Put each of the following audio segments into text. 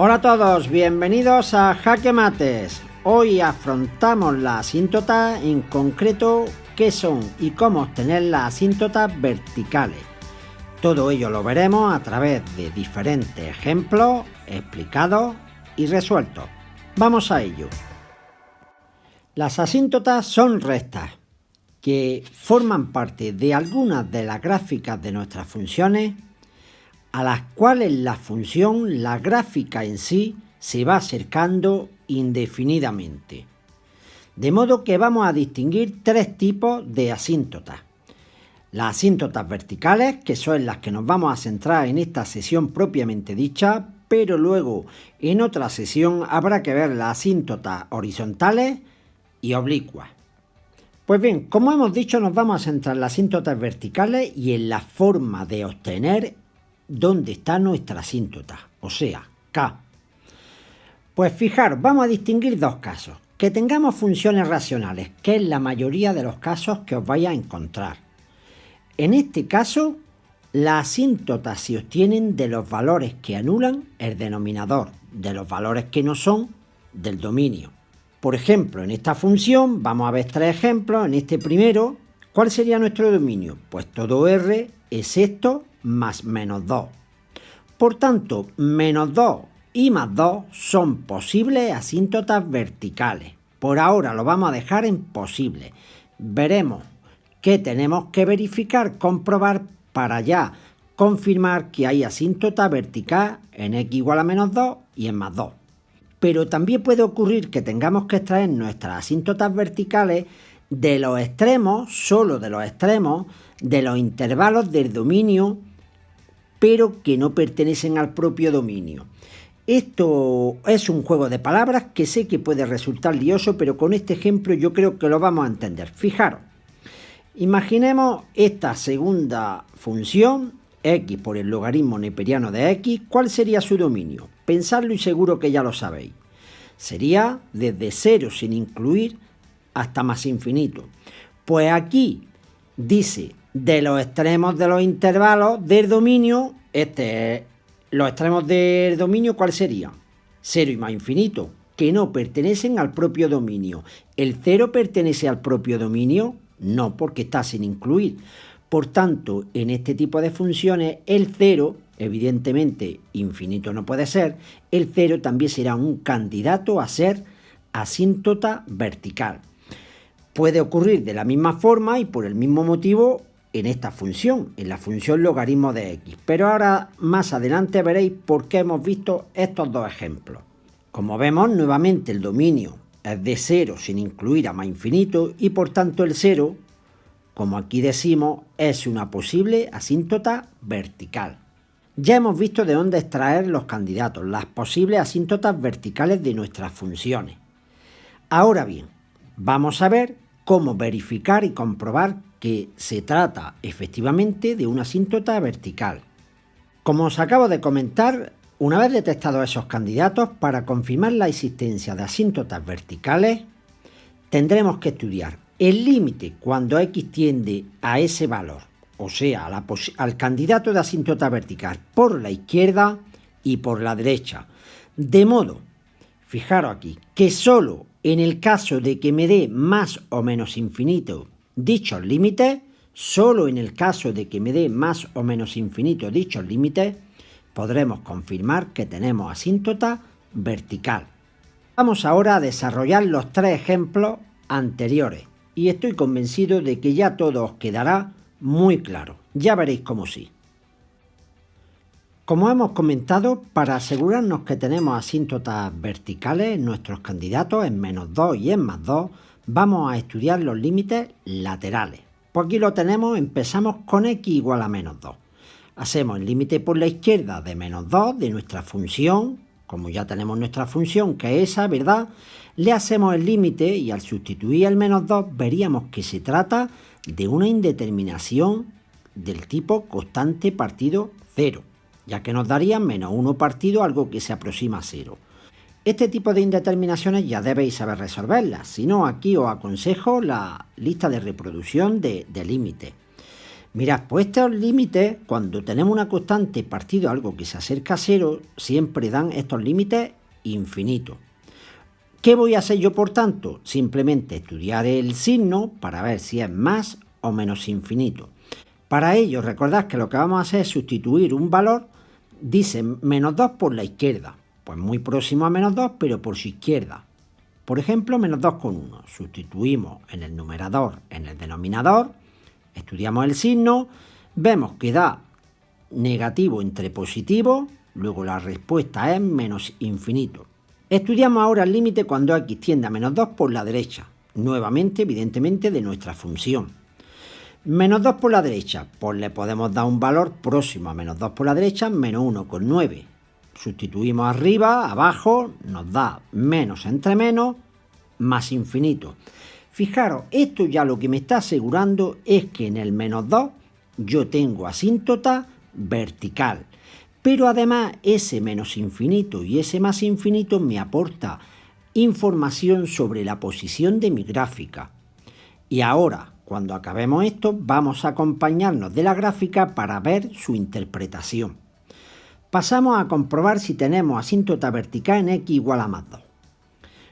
Hola a todos, bienvenidos a Jaque Mates. Hoy afrontamos la asíntota, en concreto qué son y cómo obtener las asíntotas verticales. Todo ello lo veremos a través de diferentes ejemplos explicados y resueltos. Vamos a ello. Las asíntotas son rectas que forman parte de algunas de las gráficas de nuestras funciones, a las cuales la gráfica en sí, se va acercando indefinidamente. De modo que vamos a distinguir tres tipos de asíntotas. Las asíntotas verticales, que son las que nos vamos a centrar en esta sesión propiamente dicha, pero luego en otra sesión habrá que ver las asíntotas horizontales y oblicuas. Pues bien, como hemos dicho, nos vamos a centrar en las asíntotas verticales y en la forma de obtener dónde está nuestra asíntota, o sea, K. Pues fijaros, vamos a distinguir dos casos. Que tengamos funciones racionales, que es la mayoría de los casos que os vais a encontrar. En este caso, las asíntotas se obtienen de los valores que anulan el denominador, de los valores que no son del dominio. Por ejemplo, en esta función, vamos a ver tres ejemplos. En este primero, ¿cuál sería nuestro dominio? Pues todo R es esto más menos 2. Por tanto, menos 2 y más 2 son posibles asíntotas verticales. Por ahora lo vamos a dejar en posible. Veremos qué tenemos que verificar, comprobar para ya confirmar que hay asíntota vertical en x igual a menos 2 y en más 2. Pero también puede ocurrir que tengamos que extraer nuestras asíntotas verticales de los extremos, solo de los extremos, de los intervalos del dominio, pero que no pertenecen al propio dominio. Esto es un juego de palabras que sé que puede resultar lioso, pero con este ejemplo yo creo que lo vamos a entender. Fijaros, imaginemos esta segunda función, x por el logaritmo neperiano de x. ¿Cuál sería su dominio? Pensadlo y seguro que ya lo sabéis. Sería desde 0 sin incluir hasta más infinito. Pues aquí dice de los extremos de los intervalos del dominio, los extremos del dominio, ¿cuál sería? 0 y más infinito, que no pertenecen al propio dominio. ¿El 0 pertenece al propio dominio? No, porque está sin incluir. Por tanto, en este tipo de funciones, el 0, evidentemente infinito no puede ser, el 0 también será un candidato a ser asíntota vertical. Puede ocurrir de la misma forma y por el mismo motivo en esta función, en la función logaritmo de x. Pero ahora más adelante veréis por qué hemos visto estos dos ejemplos. Como vemos, nuevamente el dominio es de 0 sin incluir a más infinito y por tanto el 0, como aquí decimos, es una posible asíntota vertical. Ya hemos visto de dónde extraer los candidatos, las posibles asíntotas verticales de nuestras funciones. Ahora bien, vamos a ver cómo verificar y comprobar que se trata efectivamente de una asíntota vertical. Como os acabo de comentar, una vez detectados esos candidatos, para confirmar la existencia de asíntotas verticales, tendremos que estudiar el límite cuando x tiende a ese valor, o sea, al candidato de asíntota vertical por la izquierda y por la derecha. De modo, fijaros aquí, que solo en el caso de que me dé más o menos infinito dichos límites, solo en el caso de que me dé más o menos infinito dichos límites, podremos confirmar que tenemos asíntota vertical. Vamos ahora a desarrollar los tres ejemplos anteriores y estoy convencido de que ya todo os quedará muy claro. Ya veréis cómo sí. Como hemos comentado, para asegurarnos que tenemos asíntotas verticales, nuestros candidatos en menos 2 y en más 2, vamos a estudiar los límites laterales. Pues aquí lo tenemos, empezamos con x igual a menos 2. Hacemos el límite por la izquierda de menos 2 de nuestra función, como ya tenemos nuestra función que es esa, ¿verdad? Le hacemos el límite y al sustituir el menos 2 veríamos que se trata de una indeterminación del tipo constante partido 0, ya que nos daría menos 1 partido algo que se aproxima a 0. Este tipo de indeterminaciones ya debéis saber resolverlas, si no aquí os aconsejo la lista de reproducción de límites. Mirad, pues estos límites, cuando tenemos una constante partido a algo que se acerca a cero, siempre dan estos límites infinitos. ¿Qué voy a hacer yo, por tanto? Simplemente estudiar el signo para ver si es más o menos infinito. Para ello, recordad que lo que vamos a hacer es sustituir un valor, dice menos 2 por la izquierda, pues muy próximo a menos 2, pero por su izquierda. Por ejemplo, menos 2,1. Sustituimos en el numerador, en el denominador, estudiamos el signo, vemos que da negativo entre positivo, luego la respuesta es menos infinito. Estudiamos ahora el límite cuando x tiende a menos 2 por la derecha, nuevamente, evidentemente, de nuestra función. Menos 2 por la derecha, pues le podemos dar un valor próximo a menos 2 por la derecha, menos 1,9. Sustituimos arriba, abajo, nos da menos entre menos, más infinito. Fijaros, esto ya lo que me está asegurando es que en el menos 2 yo tengo asíntota vertical. Pero además ese menos infinito y ese más infinito me aporta información sobre la posición de mi gráfica. Y ahora, cuando acabemos esto, vamos a acompañarnos de la gráfica para ver su interpretación. Pasamos a comprobar si tenemos asíntota vertical en x igual a más 2.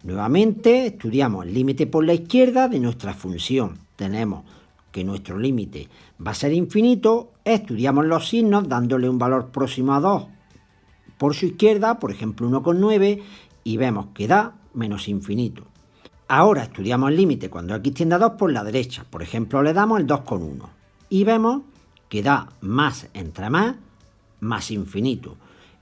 Nuevamente estudiamos el límite por la izquierda de nuestra función. Tenemos que nuestro límite va a ser infinito, estudiamos los signos dándole un valor próximo a 2 por su izquierda, por ejemplo 1,9, y vemos que da menos infinito. Ahora estudiamos el límite cuando x tiende a 2 por la derecha, por ejemplo le damos el 2,1 y vemos que da más entre más infinito.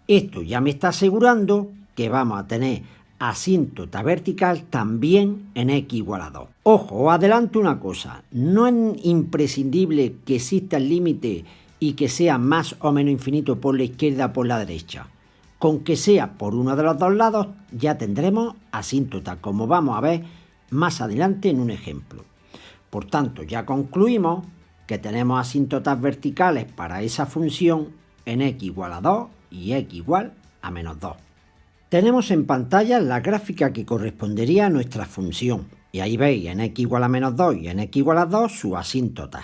Esto ya me está asegurando que vamos a tener asíntota vertical también en x igual a 2. Ojo, os adelanto una cosa, no es imprescindible que exista el límite y que sea más o menos infinito por la izquierda o por la derecha. Con que sea por uno de los dos lados ya tendremos asíntota, como vamos a ver más adelante en un ejemplo. Por tanto, ya concluimos que tenemos asíntotas verticales para esa función en x igual a 2 y x igual a menos 2. Tenemos en pantalla la gráfica que correspondería a nuestra función. Y ahí veis en x igual a menos 2 y en x igual a 2 su asíntota,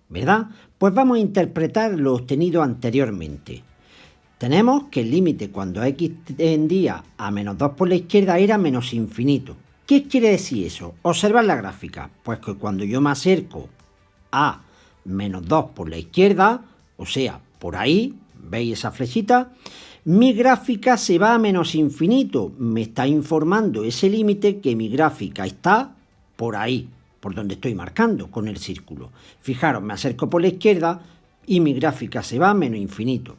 ¿verdad? Pues vamos a interpretar lo obtenido anteriormente. Tenemos que el límite cuando x tendía a menos 2 por la izquierda era menos infinito. ¿Qué quiere decir eso? Observad la gráfica. Pues que cuando yo me acerco a menos 2 por la izquierda, o sea, por ahí, ¿veis esa flechita? Mi gráfica se va a menos infinito. Me está informando ese límite que mi gráfica está por ahí, por donde estoy marcando con el círculo. Fijaros, me acerco por la izquierda y mi gráfica se va a menos infinito.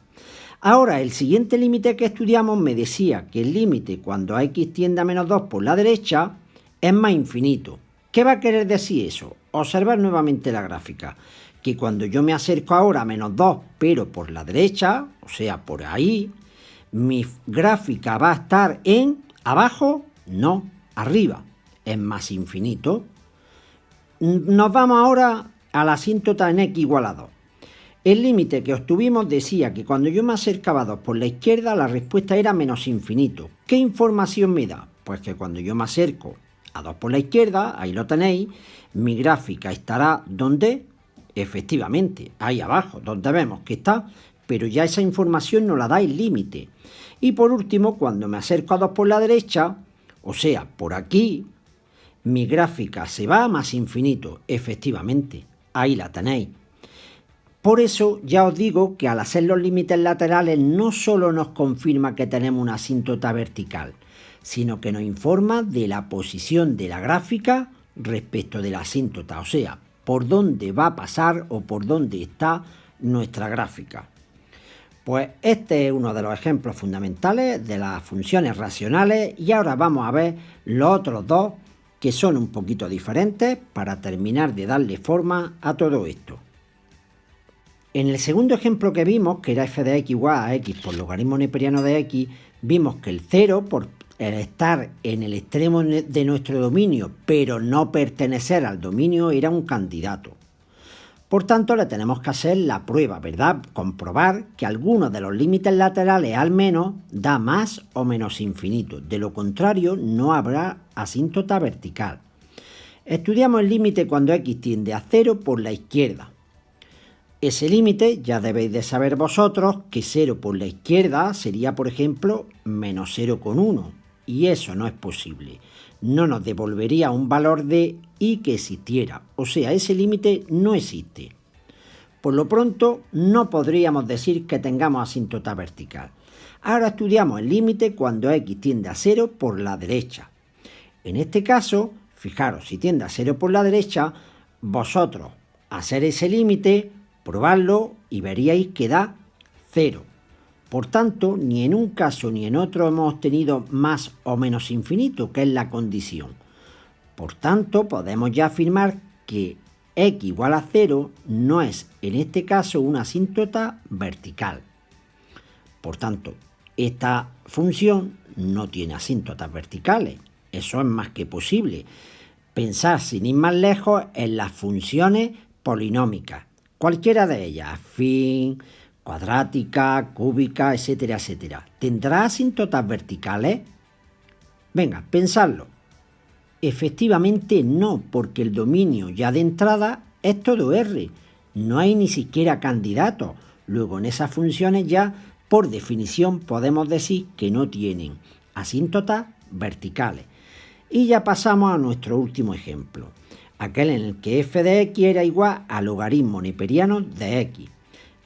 Ahora, el siguiente límite que estudiamos me decía que el límite cuando x tiende a menos 2 por la derecha es más infinito. ¿Qué va a querer decir eso? Observad nuevamente la gráfica. Que cuando yo me acerco ahora a menos 2, pero por la derecha, o sea, por ahí, mi gráfica va a estar en abajo, no, arriba, es más infinito. Nos vamos ahora a la asíntota en x igual a 2. El límite que obtuvimos decía que cuando yo me acercaba a 2 por la izquierda, la respuesta era menos infinito. ¿Qué información me da? Pues que cuando yo me acerco a 2 por la izquierda, ahí lo tenéis, mi gráfica estará donde, efectivamente, ahí abajo, donde vemos que está, pero ya esa información nos la da el límite. Y por último, cuando me acerco a 2 por la derecha, o sea, por aquí, mi gráfica se va a más infinito, efectivamente, ahí la tenéis. Por eso ya os digo que al hacer los límites laterales no solo nos confirma que tenemos una asíntota vertical, sino que nos informa de la posición de la gráfica respecto de la asíntota, o sea, por dónde va a pasar o por dónde está nuestra gráfica. Pues este es uno de los ejemplos fundamentales de las funciones racionales y ahora vamos a ver los otros dos que son un poquito diferentes para terminar de darle forma a todo esto. En el segundo ejemplo que vimos, que era f de x igual a x por logaritmo neperiano de x, vimos que el 0, por el estar en el extremo de nuestro dominio, pero no pertenecer al dominio, era un candidato. Por tanto, le tenemos que hacer la prueba, ¿verdad? Comprobar que alguno de los límites laterales al menos da más o menos infinito. De lo contrario, no habrá asíntota vertical. Estudiamos el límite cuando x tiende a 0 por la izquierda. Ese límite ya debéis de saber vosotros que 0 por la izquierda sería, por ejemplo, menos 0,1. Y eso no es posible. No nos devolvería un valor de y que existiera. O sea, ese límite no existe. Por lo pronto, no podríamos decir que tengamos asíntota vertical. Ahora estudiamos el límite cuando x tiende a 0 por la derecha. En este caso, fijaros, si tiende a 0 por la derecha, vosotros hacer ese límite, probadlo y veríais que da 0. Por tanto, ni en un caso ni en otro hemos obtenido más o menos infinito, que es la condición. Por tanto, podemos ya afirmar que x igual a 0 no es en este caso una asíntota vertical. Por tanto, esta función no tiene asíntotas verticales. Eso es más que posible. Pensar sin ir más lejos en las funciones polinómicas, cualquiera de ellas, afín, cuadrática, cúbica, etcétera, etcétera. ¿Tendrá asíntotas verticales? Venga, pensadlo. Efectivamente no, porque el dominio ya de entrada es todo R. No hay ni siquiera candidatos. Luego en esas funciones ya, por definición, podemos decir que no tienen asíntotas verticales. Y ya pasamos a nuestro último ejemplo, aquel en el que f de x era igual al logaritmo neperiano de x.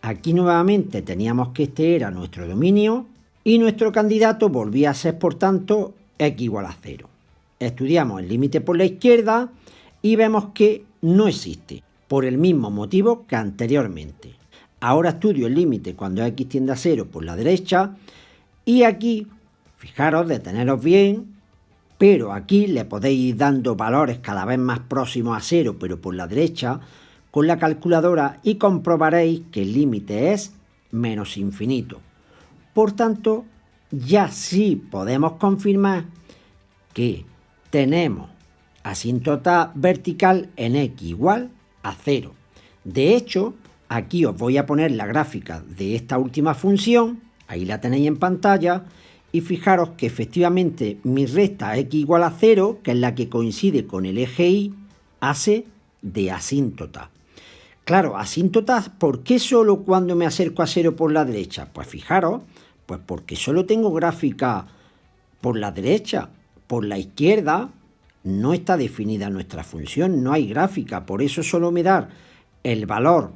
Aquí nuevamente teníamos que este era nuestro dominio y nuestro candidato volvía a ser, por tanto, x igual a 0. Estudiamos el límite por la izquierda y vemos que no existe, por el mismo motivo que anteriormente. Ahora estudio el límite cuando x tiende a 0 por la derecha y aquí, fijaros, deteneros bien, pero aquí le podéis ir dando valores cada vez más próximos a 0, pero por la derecha, con la calculadora y comprobaréis que el límite es menos infinito. Por tanto, ya sí podemos confirmar que tenemos asíntota vertical en x igual a 0. De hecho, aquí os voy a poner la gráfica de esta última función, ahí la tenéis en pantalla, y fijaros que efectivamente mi recta x igual a 0, que es la que coincide con el eje y, hace de asíntota. Claro, asíntotas, ¿por qué solo cuando me acerco a 0 por la derecha? Pues fijaros, pues porque solo tengo gráfica por la derecha. Por la izquierda no está definida nuestra función, no hay gráfica, por eso solo me da el valor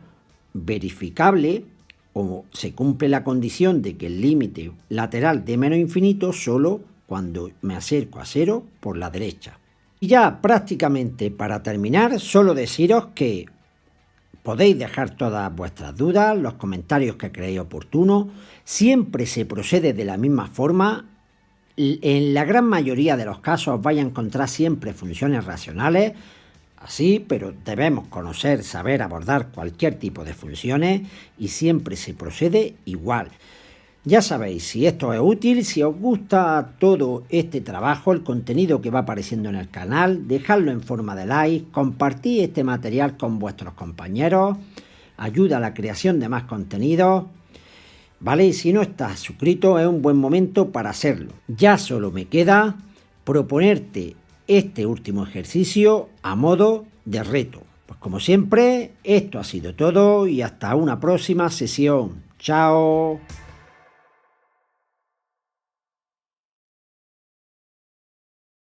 verificable, o se cumple la condición de que el límite lateral de menos infinito solo cuando me acerco a 0 por la derecha. Y ya prácticamente para terminar, solo deciros que podéis dejar todas vuestras dudas, los comentarios que creéis oportunos, siempre se procede de la misma forma. En la gran mayoría de los casos os vais a encontrar siempre funciones racionales, así, pero debemos conocer, saber abordar cualquier tipo de funciones y siempre se procede igual. Ya sabéis, si esto es útil, si os gusta todo este trabajo, el contenido que va apareciendo en el canal, dejadlo en forma de like, compartid este material con vuestros compañeros, ayuda a la creación de más contenido, ¿vale? Y si no estás suscrito, es un buen momento para hacerlo. Ya solo me queda proponerte este último ejercicio a modo de reto. Pues como siempre, esto ha sido todo y hasta una próxima sesión. ¡Chao!